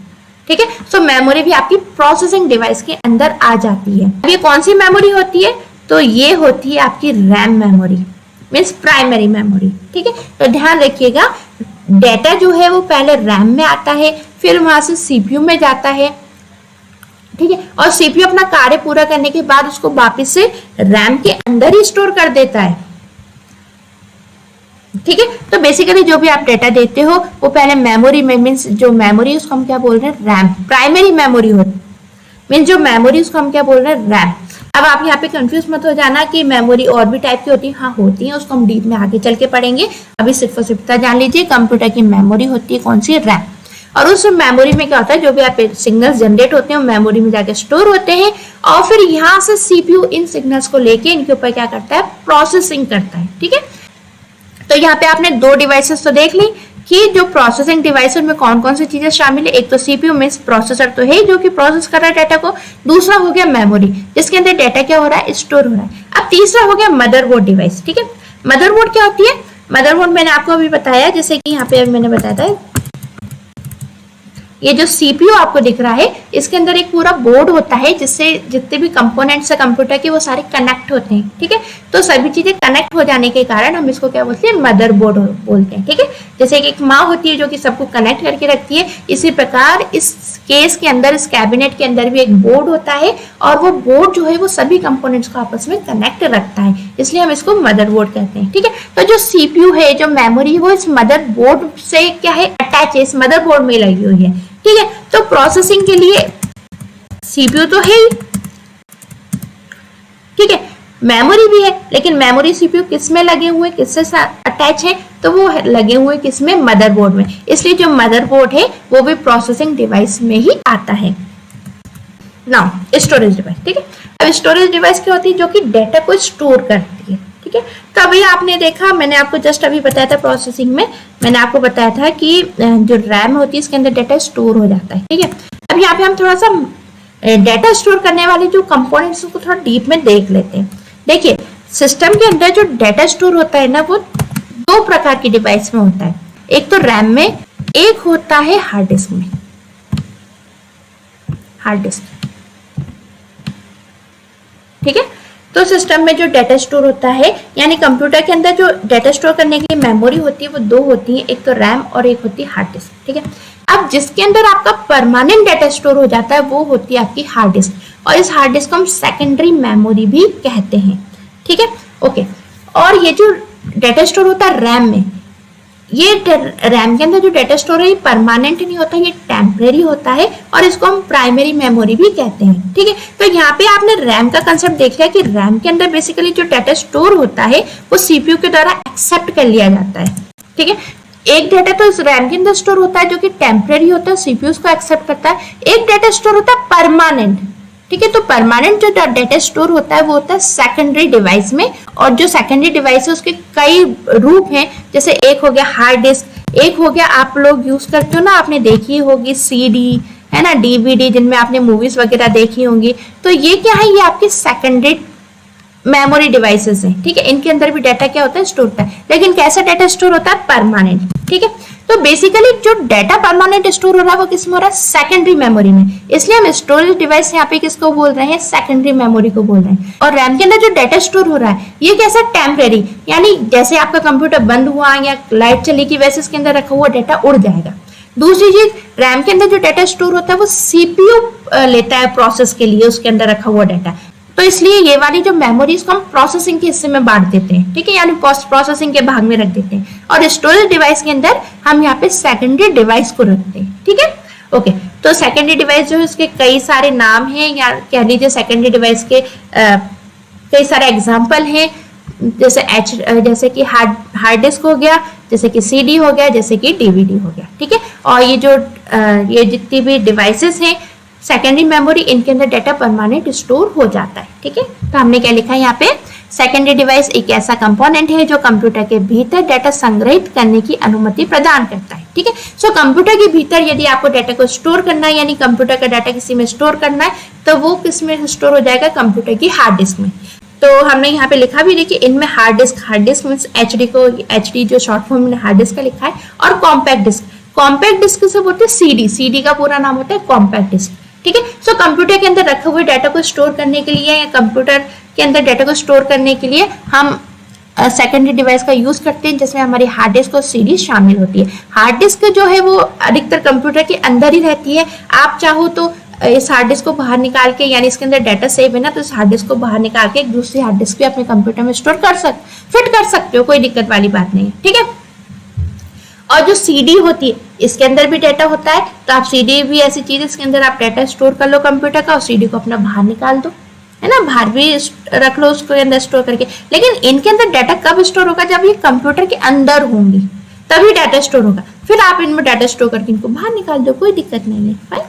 ठीक है, सो मेमोरी भी आपकी प्रोसेसिंग डिवाइस के अंदर आ जाती है। अब ये कौन सी मेमोरी होती है, तो ये होती है आपकी RAM memory, means primary memory. ठीक है, तो ध्यान रखिएगा डाटा जो है वो पहले रैम में आता है, फिर वहां से सीपीयू में जाता है। ठीक है, और सीपीयू अपना कार्य पूरा करने के बाद उसको वापस से रैम के अंदर ही स्टोर कर देता है। ठीक है, तो बेसिकली जो भी आप डेटा देते हो वो पहले मेमोरी में, मीन्स जो मेमोरी उसको हम क्या बोल रहे हैं, रैम, प्राइमरी मेमोरी होती, मीन्स जो मेमोरी उसको हम क्या बोल रहे हैं, रैम। अब आप यहाँ पे कंफ्यूज मत हो जाना कि मेमोरी और भी टाइप की होती है, हाँ होती है, उसको हम डीप में आगे चल के पढ़ेंगे। अभी सिर्फ और सिर्फ जान लीजिए कंप्यूटर की मेमोरी होती है कौन सी, रैम। और उस मेमोरी में क्या होता है, जो भी आप सिग्नल्स जनरेट होते हैं वो मेमोरी में जाके स्टोर होते हैं, और फिर यहाँ से सीपीयू इन सिग्नल्स को लेके इनके ऊपर क्या करता है, प्रोसेसिंग करता है। ठीक है, तो यहाँ पे आपने दो डिवाइसेस तो देख ली कि जो प्रोसेसिंग डिवाइस में कौन कौन सी चीजें शामिल है। एक तो सीपीयू मींस प्रोसेसर तो है जो कि प्रोसेस कर रहा है डाटा को, दूसरा हो गया मेमोरी जिसके अंदर डाटा क्या हो रहा है, स्टोर हो रहा है। अब तीसरा हो गया मदरबोर्ड डिवाइस। ठीक है, मदरबोर्ड क्या होती है, मदरबोर्ड मैंने आपको अभी बताया, जैसे कि यहाँ पे मैंने बताया था ये जो सीपीयू आपको दिख रहा है इसके अंदर एक पूरा बोर्ड होता है जिससे जितने भी कंपोनेंट्स है कंप्यूटर के वो सारे कनेक्ट होते हैं। ठीक है, तो सभी चीजें कनेक्ट हो जाने के कारण हम इसको क्या बोलते हैं, मदरबोर्ड बोलते हैं। ठीक है, जैसे कि एक माँ होती है जो कि सबको कनेक्ट करके रखती है, इसी प्रकार इस केस के अंदर, इस कैबिनेट के अंदर भी एक बोर्ड होता है, और वो बोर्ड जो है वो सभी कंपोनेंट्स को आपस में कनेक्ट रखता है, इसलिए हम इसको मदरबोर्ड कहते हैं। ठीक है, तो जो सीपीयू है, जो मेमोरी है, वो इस मदरबोर्ड से क्या है, अटैच है, इस मदरबोर्ड में लगी हुई है। ठीक है, तो प्रोसेसिंग के लिए सीपीयू तो है ही, ठीक है, मेमोरी भी है, लेकिन मेमोरी सीपीयू किस में लगे हुए, किससे अटैच है, तो वो लगे हुए किसमें, मदरबोर्ड में। इसलिए जो मदरबोर्ड है वो भी प्रोसेसिंग डिवाइस में ही आता है। Now storage device. ठीक है, अब स्टोरेज डिवाइस क्या होती है, जो कि डाटा को स्टोर करती है। ठीक है, तो अभी आपने देखा, मैंने आपको जस्ट अभी बताया था प्रोसेसिंग में, मैंने आपको बताया था कि जो रैम होती है इसके अंदर डाटा स्टोर हो जाता है। ठीक है, अब यहाँ पे हम थोड़ा सा डाटा स्टोर करने वाले जो कंपोनेंट्स को थोड़ा डीप में देख लेते हैं। देखिए सिस्टम के अंदर जो डाटा स्टोर होता है ना, वो दो प्रकार की डिवाइस में होता है, एक तो रैम में, एक होता है हार्ड डिस्क में। हार्ड डिस्क, ठीक है, तो सिस्टम में जो डाटा स्टोर होता है, यानी कंप्यूटर के अंदर जो डाटा स्टोर करने के लिए मेमोरी होती है वो दो होती है, एक तो रैम और एक होती है हार्ड डिस्क। ठीक है, अब जिसके अंदर आपका परमानेंट डाटा स्टोर हो जाता है वो होती है आपकी हार्ड डिस्क, और इस हार्ड डिस्क को हम सेकेंडरी मेमोरी भी कहते हैं। ठीक है, ओके, और ये जो डाटा स्टोर होता है रैम में, ये रैम के अंदर जो डाटा स्टोर है ये परमानेंट नहीं होता, ये टेम्परेरी होता है, और इसको हम प्राइमरी मेमोरी भी कहते हैं। ठीक है, तो यहाँ पे आपने रैम का कंसेप्ट देख लिया कि रैम के अंदर बेसिकली जो डाटा स्टोर होता है वो सीपीयू के द्वारा एक्सेप्ट कर लिया जाता है। ठीक है, एक डाटा तो इस रैम के अंदर स्टोर होता है जो कि टेम्परेरी होता है, सीपीयू उसको एक्सेप्ट करता है। एक डाटा स्टोर होता है परमानेंट। ठीक है, तो परमानेंट जो डाटा स्टोर होता है वो होता है सेकेंडरी डिवाइस में, और जो सेकेंडरी डिवाइस है उसके कई रूप हैं, जैसे एक हो गया हार्ड डिस्क, एक हो गया आप लोग यूज करते हो ना, आपने देखी होगी सीडी, है ना, डीवीडी, जिनमें आपने मूवीज वगैरह देखी होंगी, तो ये क्या है, ये आपके सेकेंडरी मेमोरी डिवाइसेस हैं। ठीक है, इनके अंदर भी डाटा क्या होता है, स्टोर होता है, लेकिन कैसा डाटा स्टोर होता है, परमानेंट। ठीक है, तो बेसिकली जो डाटा परमानेंट स्टोर हो रहा है वो किसमें हो रहा है, सेकेंडरी मेमोरी में, इसलिए हम स्टोरेज डिवाइस यहाँ पे किसको बोल रहे हैं, सेकेंडरी मेमोरी को बोल रहे हैं। और रैम के अंदर जो डाटा स्टोर हो रहा है ये कैसा, टेम्परेरी, यानी जैसे आपका कंप्यूटर बंद हुआ या लाइट चली की वैसे इसके अंदर रखा हुआ डाटा उड़ जाएगा। दूसरी चीज, रैम के अंदर जो डाटा स्टोर होता है वो सीपीयू लेता है प्रोसेस के लिए उसके अंदर रखा हुआ डाटा, तो इसलिए ये वाली जो मेमोरीज को हम प्रोसेसिंग के हिस्से में बांट देते हैं। ठीक है, यानी पोस्ट प्रोसेसिंग के भाग में रख देते हैं, और स्टोरेज डिवाइस के अंदर हम यहाँ पे सेकेंडरी डिवाइस को रखते हैं। ठीक है, ओके, तो सेकेंडरी डिवाइस जो है उसके कई सारे नाम हैं, या कह लीजिए सेकेंडरी डिवाइस के कई सारे एग्जाम्पल हैं, जैसे कि हार्ड डिस्क हो गया, जैसे कि सीडी हो गया, जैसे कि डीवीडी हो गया। ठीक है, और ये जो ये जितनी भी डिवाइसेस हैं सेकेंडरी मेमोरी, इनके अंदर डाटा परमानेंट स्टोर हो जाता है। ठीक है, तो हमने क्या लिखा है यहाँ पे, सेकेंडरी डिवाइस एक ऐसा कंपोनेंट है जो कंप्यूटर के भीतर डाटा संग्रहित करने की अनुमति प्रदान करता है। ठीक है, सो कंप्यूटर के भीतर यदि आपको डाटा को स्टोर करना है, यानी कंप्यूटर का डाटा किसी में स्टोर करना है, तो वो किस में स्टोर हो जाएगा, कंप्यूटर की हार्ड डिस्क में। तो हमने यहाँ पे लिखा भी देखिए, इनमें हार्ड डिस्क मीन्स एचडी को, एचडी जो शॉर्ट फॉर्म में हार्ड डिस्क का लिखा है, और कॉम्पैक्ट डिस्क, कॉम्पैक्ट डिस्क से बोलते हैं सीडी, सीडी का पूरा नाम होता है कॉम्पैक्ट डिस्क। ठीक है, सो कंप्यूटर के अंदर रखे हुए डाटा को स्टोर करने के लिए, या कंप्यूटर के अंदर डाटा को स्टोर करने के लिए हम सेकेंडरी डिवाइस का यूज करते हैं, जिसमें हमारी हार्ड डिस्क और सीडी शामिल होती है। हार्ड डिस्क जो है वो अधिकतर कंप्यूटर के अंदर ही रहती है। आप चाहो तो इस हार्ड डिस्क को बाहर निकाल के, यानी इसके अंदर डाटा सेव है ना, तो इस हार्ड डिस्क को बाहर निकाल के एक दूसरी हार्ड डिस्क भी अपने कंप्यूटर में स्टोर फिट कर सकते हो, कोई दिक्कत वाली बात नहीं है। ठीक है, और जो सीडी होती है इसके अंदर भी डाटा होता है, तो आप सीडी भी ऐसी चीज, इसके अंदर आप डाटा स्टोर कर लो कंप्यूटर का, और सीडी को अपना बाहर निकाल दो, है ना, बाहर भी रख लो उसको अंदर स्टोर करके। लेकिन इनके अंदर डाटा कब स्टोर होगा, जब ये कंप्यूटर के अंदर होंगी तभी डाटा स्टोर होगा। फिर आप इनमें डाटा स्टोर करके इनको बाहर निकाल दो, कोई दिक्कत नहीं है। फाइन।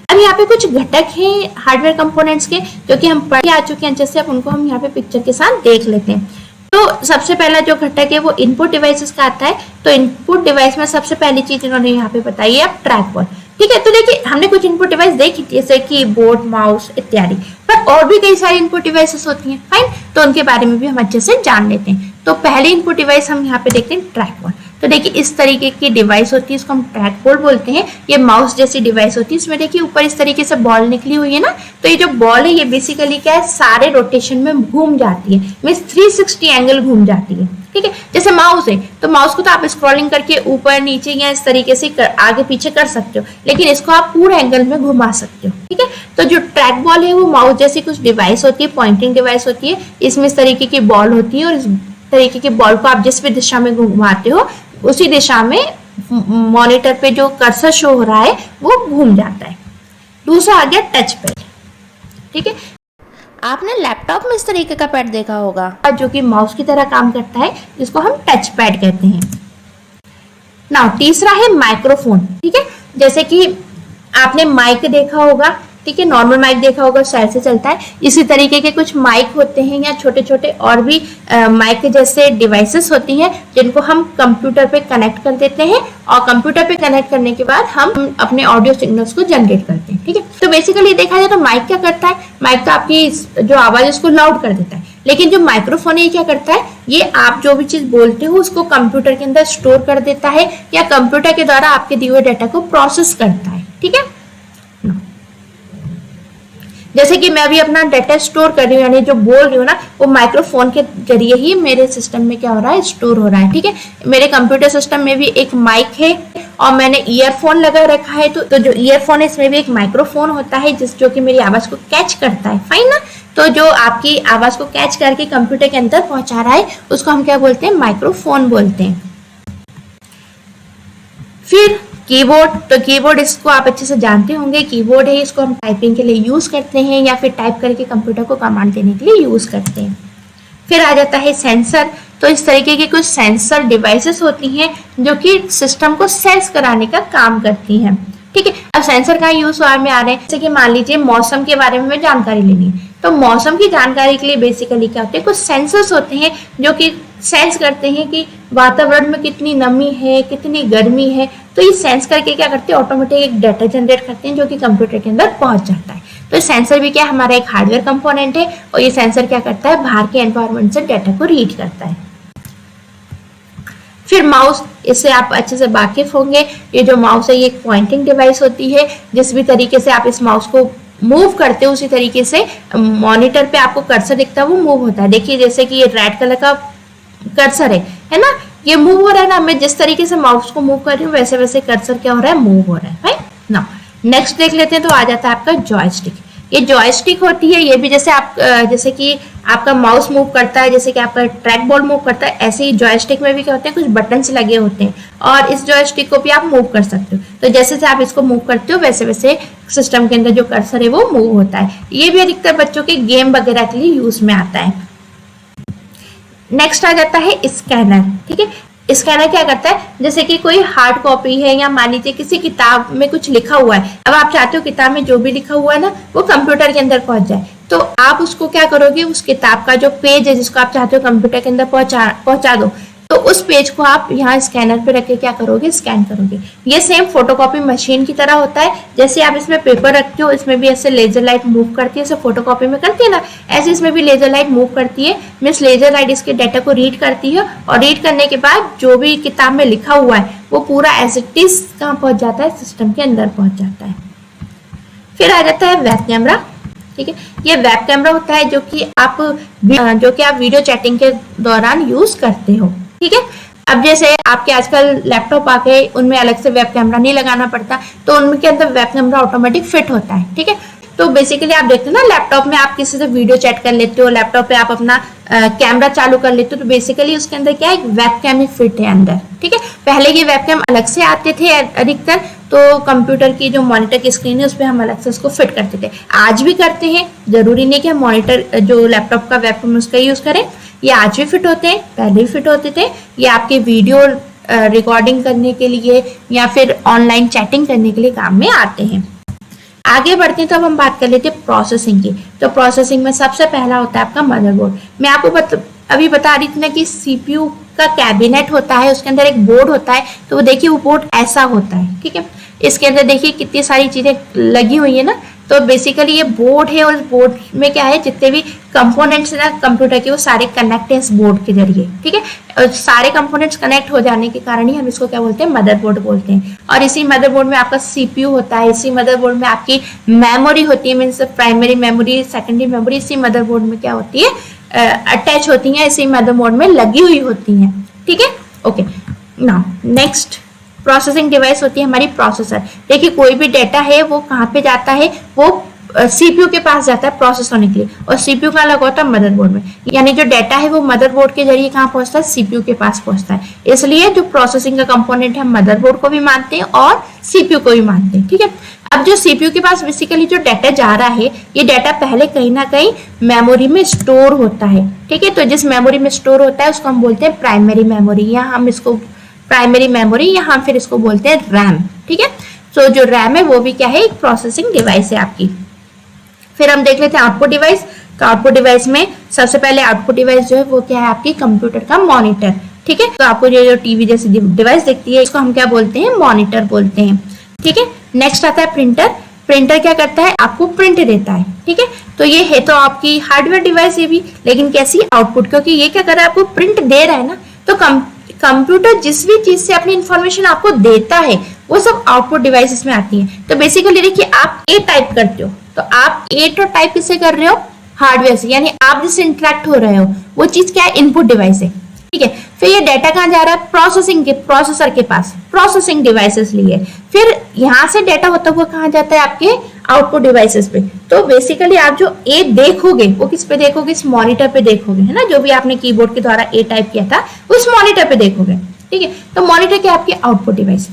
अब यहाँ पे कुछ घटक हैं हार्डवेयर कंपोनेंट्स के, जो कि हम पढ़ आ चुके हैं, जैसे अब उनको हम यहाँ पे पिक्चर के साथ देख लेते हैं। तो सबसे पहला जो घटक है वो इनपुट डिवाइसेस का आता है। तो इनपुट डिवाइस में सबसे पहली चीज इन्होंने यहाँ पे बताई है ट्रैक बॉल। ठीक है, तो देखिए हमने कुछ इनपुट डिवाइस देखी थी, जैसे कीबोर्ड, माउस इत्यादि, पर और भी कई सारी इनपुट डिवाइसेस होती हैं। फाइन, तो उनके बारे में भी हम अच्छे से जान लेते हैं। तो पहले इनपुट डिवाइस हम यहाँ पे देखते हैं ट्रैक बॉल। तो देखिए इस तरीके की डिवाइस होती है, इसको हम ट्रैक बॉल बोलते हैं। ये माउस जैसी डिवाइस होती है, इसमें देखिए ऊपर इस तरीके से बॉल निकली हुई है ना, तो ये जो बॉल है ये बेसिकली क्या है, सारे रोटेशन में घूम जाती है, मींस 360 एंगल घूम जाती है। ठीक है, जैसे माउस है तो माउस को तो आप स्क्रॉलिंग करके ऊपर नीचे या इस तरीके से आगे पीछे कर सकते हो, लेकिन इसको आप पूरे एंगल में घुमा सकते हो। ठीक है, तो जो ट्रैक बॉल है वो माउस जैसी कुछ डिवाइस होती है, पॉइंटिंग डिवाइस होती है। इसमें इस तरीके की बॉल होती है, और इस तरीके की बॉल को आप जिस भी दिशा में घुमाते हो उसी दिशा में मॉनिटर पे जो कर्सर शो हो रहा है वो घूम जाता है। दूसरा आ गया टच पैड। ठीक है, आपने लैपटॉप में इस तरीके का पैड देखा होगा जो कि माउस की तरह काम करता है, जिसको हम टच पैड कहते हैं। नाउ तीसरा है माइक्रोफोन। ठीक है, जैसे कि आपने माइक देखा होगा, ठीक है, नॉर्मल माइक देखा होगा, साइड से चलता है। इसी तरीके के कुछ माइक होते हैं, या छोटे छोटे और भी माइक जैसे डिवाइसेस होती हैं, जिनको हम कंप्यूटर पे कनेक्ट कर देते हैं, और कंप्यूटर पे कनेक्ट करने के बाद हम अपने ऑडियो सिग्नल्स को जनरेट करते हैं। ठीक है, तो बेसिकली देखा जाए तो माइक क्या करता है, माइक तो आपकी जो आवाज है उसको लाउड कर देता है, लेकिन जो माइक्रोफोन है ये क्या करता है, ये आप जो भी चीज बोलते हो उसको कंप्यूटर के अंदर स्टोर कर देता है, या कंप्यूटर के द्वारा आपके दिए हुए डाटा को प्रोसेस करता है। ठीक है, जैसे कि मैं अभी अपना डाटा स्टोर कर रही हूँ, यानी जो बोल रही हूँ ना, वो माइक्रोफोन के जरिए ही मेरे सिस्टम में क्या हो रहा है, स्टोर हो रहा है। ठीक है, मेरे कंप्यूटर सिस्टम में भी एक माइक है, और मैंने ईयरफोन लगा रखा है, तो जो ईयरफोन है इसमें भी एक माइक्रोफोन होता है, जो कि मेरी आवाज को कैच करता है। फाइन ना, तो जो आपकी आवाज को कैच करके कंप्यूटर के अंदर पहुंचा रहा है उसको हम क्या बोलते हैं, माइक्रोफोन बोलते हैं। फिर कीबोर्ड, तो कीबोर्ड इसको आप अच्छे से जानते होंगे, कीबोर्ड है, इसको हम टाइपिंग के लिए यूज करते हैं, या फिर टाइप करके कंप्यूटर को कमांड देने के लिए यूज करते हैं। फिर आ जाता है सेंसर। तो इस तरीके की कुछ सेंसर डिवाइसेस होती हैं जो कि सिस्टम को सेंस कराने का काम करती हैं। ठीक है, अब सेंसर का यूज में आ रहे हैं, जैसे कि मान लीजिए मौसम के बारे में हमें जानकारी लेनी है, तो मौसम की जानकारी के लिए बेसिकली क्या होते हैं, कुछ सेंसर्स होते हैं जो कि सेंस करते हैं कि वातावरण में कितनी नमी है, कितनी गर्मी है, तो ये सेंस करके क्या करते हैं, ऑटोमेटिक एक डाटा जनरेट करते हैं जो कि कंप्यूटर के अंदर पहुंच जाता है। तो सेंसर भी क्या हमारा एक हार्डवेयर कंपोनेंट है, और ये सेंसर क्या करता है, बाहर के एनवायरनमेंट से डाटा को रीड करता है। फिर माउस, इससे आप अच्छे से वाकिफ होंगे। ये जो माउस है ये एक पॉइंटिंग डिवाइस होती है, जिस भी तरीके से आप इस माउस को मूव करते हो उसी तरीके से मॉनिटर पे आपको कर्सर दिखता है वो मूव होता है। देखिए जैसे कि ये रेड कलर का कर्सर है ना, ये मूव हो रहा है ना, मैं जिस तरीके से माउस को मूव कर रही हूँ वैसे वैसे कर्सर क्या हो रहा है, मूव हो रहा है। राइट ना, नेक्स्ट देख लेते हैं। तो आ जाता है आपका जॉयस्टिक। ये जॉयस्टिक होती है, ये भी जैसे कि आपका माउस मूव करता है, जैसे कि आपका ट्रैक बॉल मूव करता है, ऐसे ही जॉयस्टिक में भी क्या होते हैं, कुछ बटन्स लगे होते हैं, और इस जॉयस्टिक को भी आप मूव कर सकते हो। तो जैसे से आप इसको मूव करते हो वैसे वैसे सिस्टम के अंदर जो कर्सर है वो मूव होता है। ये भी अधिकतर बच्चों के गेम वगैरह के लिए यूज में आता है। नेक्स्ट आ जाता है स्कैनर। ठीक है, स्कैनर क्या करता है, जैसे कि कोई हार्ड कॉपी है या मान लीजिए किसी किताब में कुछ लिखा हुआ है, अब आप चाहते हो किताब में जो भी लिखा हुआ है ना वो कंप्यूटर के अंदर पहुंच जाए, तो आप उसको क्या करोगे, उस किताब का जो पेज है जिसको आप चाहते हो कंप्यूटर के अंदर पहुंचा दो, तो उस पेज को आप यहाँ स्कैनर पे रख के क्या करोगे, स्कैन करोगे। ये सेम फोटोकॉपी मशीन की तरह होता है, जैसे आप इसमें पेपर रखते हो, इसमें भी ऐसे लेजर लाइट मूव करती है, ऐसे फोटोकॉपी में करती है ना, ऐसे इसमें भी लेजर लाइट मूव करती है, मीन्स लेजर लाइट इसके डाटा को रीड करती है, और रीड करने के बाद जो भी किताब में लिखा हुआ है वो पूरा एज इट इज कहाँ पहुंच जाता है, सिस्टम के अंदर पहुंच जाता है। फिर आ जाता है वेब कैमरा। ठीक है, ये वेब कैमरा होता है जो कि आप वीडियो चैटिंग के दौरान यूज करते हो। ठीक है, अब जैसे आपके आजकल लैपटॉप आ गए, उनमें अलग से वेब कैमरा नहीं लगाना पड़ता, तो उनके अंदर वेब कैमरा ऑटोमेटिक फिट होता है। ठीक है, तो बेसिकली आप देखते हो ना, लैपटॉप में आप किसी से वीडियो चैट कर लेते हो, लैपटॉप पे आप अपना कैमरा चालू कर लेते हो, तो बेसिकली उसके अंदर क्या है, एक वेब कैम ही फिट है अंदर। ठीक है, पहले ये वेब कैम अलग से आते थे अधिकतर, तो कंप्यूटर की जो मॉनिटर की स्क्रीन है उस पर हम अलग से उसको फिट करते थे, आज भी करते हैं, जरूरी नहीं कि हम मॉनिटर जो लैपटॉप का वेब कैम उसका यूज करें, ये आज भी फिट होते हैं, पहले भी फिट होते थे। ये आपके वीडियो रिकॉर्डिंग करने के लिए या फिर ऑनलाइन चैटिंग करने के लिए काम में आते हैं। आगे बढ़ते हैं तो अब हम बात कर लेते हैं प्रोसेसिंग की। तो प्रोसेसिंग में सबसे पहला होता है आपका मदरबोर्ड। मैं आपको अभी बता रही थी ना कि सीपीयू का कैबिनेट होता है, उसके अंदर एक बोर्ड होता है, तो वो देखिए वो बोर्ड ऐसा होता है। ठीक है, इसके अंदर देखिए कितनी सारी चीजें लगी हुई है ना, तो बेसिकली ये बोर्ड है, और इस बोर्ड में क्या है, जितने भी कंपोनेंट्स है ना कंप्यूटर के वो सारे कनेक्ट है इस बोर्ड के जरिए। ठीक है, और सारे कंपोनेंट्स कनेक्ट हो जाने के कारण ही हम इसको क्या बोलते हैं, मदरबोर्ड बोलते हैं। और इसी मदरबोर्ड में आपका सीपीयू होता है, इसी मदरबोर्ड में आपकी मेमोरी होती है, means primary memory, secondary memory इसी मदरबोर्ड में क्या होती है, अटैच होती है, इसी मदरबोर्ड में लगी हुई होती है। ठीक है, okay, now next processing device होती है हमारी प्रोसेसर। देखिए कोई भी डेटा है वो कहाँ पे जाता है, वो सीपीयू के पास जाता है प्रोसेस होने के लिए, और सीपीयू कहाँ लगा होता है, मदरबोर्ड में, यानी जो डेटा है वो मदरबोर्ड के जरिए कहाँ पहुंचता है, सीपीयू के पास पहुंचता है। इसलिए जो प्रोसेसिंग का कंपोनेंट है मदरबोर्ड को भी मानते हैं और सीपीयू को भी मानते हैं। ठीक है, अब जो सीपीयू के पास बेसिकली जो डाटा जा रहा है, ये डाटा पहले कहीं ना कहीं मेमोरी में स्टोर होता है। ठीक है, तो जिस मेमोरी में स्टोर होता है उसको हम बोलते हैं प्राइमरी मेमोरी, या हम इसको प्राइमरी मेमोरी, या हम फिर इसको बोलते हैं रैम। ठीक है, तो जो रैम है वो भी क्या है, एक प्रोसेसिंग डिवाइस है आपकी। फिर हम देख लेते हैं आउटपुट डिवाइस। तो आउटपुट डिवाइस में सबसे पहले आउटपुट डिवाइस जो है वो क्या है, आपकी कंप्यूटर का मॉनिटर। ठीक है, तो आपको जो टीवी जैसी डिवाइस दिखती है इसको हम क्या बोलते हैं, मॉनिटर बोलते हैं। ठीक है, नेक्स्ट आता है प्रिंटर। प्रिंटर क्या करता है, आपको प्रिंट देता है। ठीक है, तो ये है तो आपकी हार्डवेयर डिवाइस ये भी, लेकिन कैसी, आउटपुट, क्योंकि ये क्या कर रहा है, आपको प्रिंट दे रहा है ना, तो कंप्यूटर जिस भी चीज से अपनी इंफॉर्मेशन आपको देता है वो सब आउटपुट डिवाइसेस में आती है। तो बेसिकली देखिए आप ए टाइप करते हो, तो आप ए तो टाइप किससे कर रहे हो, हार्डवेयर से, यानी आप जिससे इंटरेक्ट हो रहे हो वो चीज क्या है, इनपुट डिवाइस है। ठीक है, फिर ये डाटा कहाँ जा रहा है, प्रोसेसर के पास, प्रोसेसिंग डिवाइसेस लिए, फिर यहाँ से डाटा होता हुआ कहाँ जाता है, आपके आउटपुट डिवाइसेस पे। तो बेसिकली आप जो ए देखोगे वो किस पे देखोगे, इस मॉनिटर पे देखोगे, है ना, जो भी आपने कीबोर्ड के द्वारा ए टाइप किया था उस मॉनिटर पे देखोगे। ठीक है, तो मॉनिटर क्या आपके आउटपुट डिवाइस।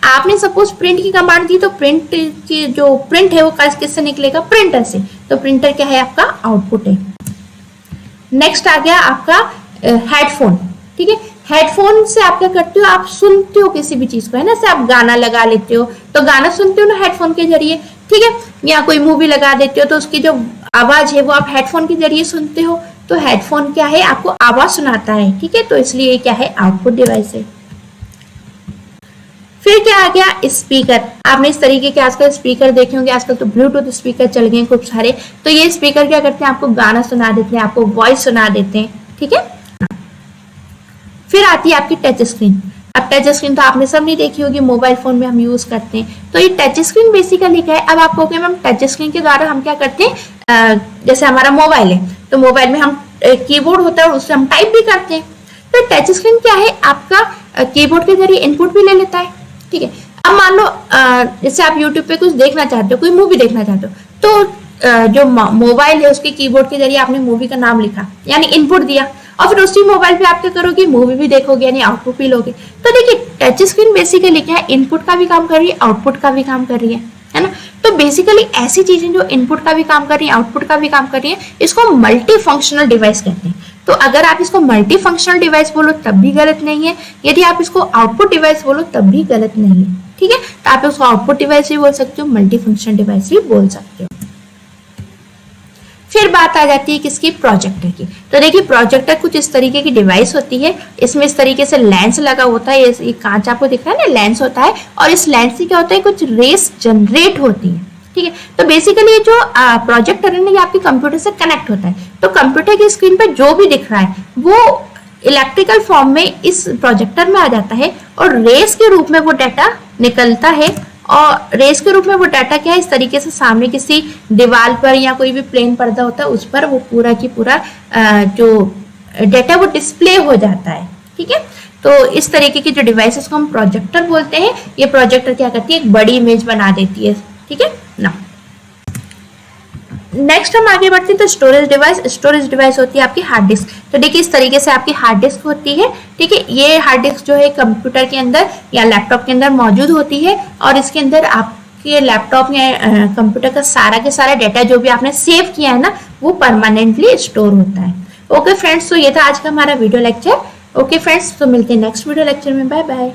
आपने सपोज प्रिंट की कमांड दी, तो प्रिंट की जो प्रिंट है वो किससे निकलेगा, प्रिंटर से, तो प्रिंटर क्या है, आपका आउटपुट है। नेक्स्ट आ गया आपका हेडफोन। ठीक है, हेडफोन से आप क्या करते हो, आप सुनते हो किसी भी चीज को, है ना, जैसे आप गाना लगा लेते हो तो गाना सुनते हो ना हेडफोन के जरिए। ठीक है, या कोई मूवी लगा देते हो तो उसकी जो आवाज है वो आप हेडफोन के जरिए सुनते हो, तो हेडफोन क्या है, आपको आवाज सुनाता है। ठीक है, तो इसलिए क्या है, आउटपुट डिवाइस है। फिर क्या आ गया, स्पीकर। आपने इस तरीके के आजकल स्पीकर देखे होंगे, आजकल तो ब्लूटूथ स्पीकर चल गए हैं खूब सारे, तो ये स्पीकर क्या करते हैं, आपको गाना सुना देते हैं, आपको वॉइस सुना देते हैं। ठीक है, फिर आती है आपकी टच स्क्रीन। अब टच स्क्रीन तो आपने सब नहीं देखी होगी, मोबाइल फोन में हम यूज करते हैं। तो ये टच स्क्रीन बेसिकली क्या है, अब आप कहोगे मैम टच स्क्रीन के द्वारा हम क्या करते हैं, जैसे हमारा मोबाइल है तो मोबाइल में हम कीबोर्ड होता है उससे हम टाइप भी करते हैं। तो टच स्क्रीन क्या है, आपका कीबोर्ड के जरिए इनपुट भी ले लेता है। ठीक है, अब मान लो जैसे आप यूट्यूब पे कुछ देखना चाहते हो, कोई मूवी देखना चाहते हो, तो जो मोबाइल है उसके कीबोर्ड के जरिए आपने मूवी का नाम लिखा, यानी इनपुट दिया, और फिर उसी मोबाइल पे आप क्या करोगे, मूवी भी देखोगे, यानी आउटपुट भी लोगे। तो देखिए टच स्क्रीन बेसिकली क्या है, इनपुट का भी काम कर रही है, आउटपुट का भी काम कर रही है ना। तो बेसिकली ऐसी चीजें जो इनपुट का भी काम कर रही है, आउटपुट का भी काम कर रही है, इसको मल्टी फंक्शनल डिवाइस कहते हैं। तो अगर आप इसको मल्टी फंक्शनल डिवाइस बोलो तब भी गलत नहीं है, यदि आप इसको आउटपुट डिवाइस बोलो तब भी गलत नहीं है। ठीक है, तो आप उसको आउटपुट डिवाइस भी बोल सकते हो, मल्टी फंक्शनल डिवाइस भी बोल सकते हो। फिर बात आ जाती है किसकी, प्रोजेक्टर की। तो देखिए प्रोजेक्टर कुछ इस तरीके की डिवाइस होती है, इसमें इस तरीके से लेंस लगा होता है, ये कांच आपको दिख रहा है ना, लेंस होता है, और इस लेंस से क्या होता है, कुछ रेस जनरेट होती है। ठीक है, तो बेसिकली जो प्रोजेक्टर है ना, ये आपके कंप्यूटर से कनेक्ट होता है। तो कंप्यूटर की स्क्रीन पे जो भी दिख रहा है वो इलेक्ट्रिकल फॉर्म में इस प्रोजेक्टर में आ जाता है, और रेस के रूप में वो डाटा निकलता है। और रेस के रूप में वो डाटा क्या है, इस तरीके से सामने किसी दीवार पर या कोई भी प्लेन पर्दा होता है उस पर वो पूरा की पूरा जो डाटा वो डिस्प्ले हो जाता है। ठीक है, तो इस तरीके की जो डिवाइसेस को हम प्रोजेक्टर बोलते हैं, ये प्रोजेक्टर क्या करती है, एक बड़ी इमेज बना देती है। ठीक है ना, नेक्स्ट हम आगे बढ़ते हैं। तो स्टोरेज डिवाइस, स्टोरेज डिवाइस होती है आपकी हार्ड डिस्क। तो देखिए इस तरीके से आपकी हार्ड डिस्क होती है। ठीक है, ये हार्ड डिस्क जो है कंप्यूटर के अंदर या लैपटॉप के अंदर मौजूद होती है, और इसके अंदर आपके लैपटॉप या कंप्यूटर का सारा डाटा जो भी आपने सेव किया है ना, वो परमानेंटली स्टोर होता है। ओके फ्रेंड्स, तो ये था आज का हमारा वीडियो लेक्चर। ओके फ्रेंड्स, तो मिलते हैं नेक्स्ट वीडियो लेक्चर में। Bye bye.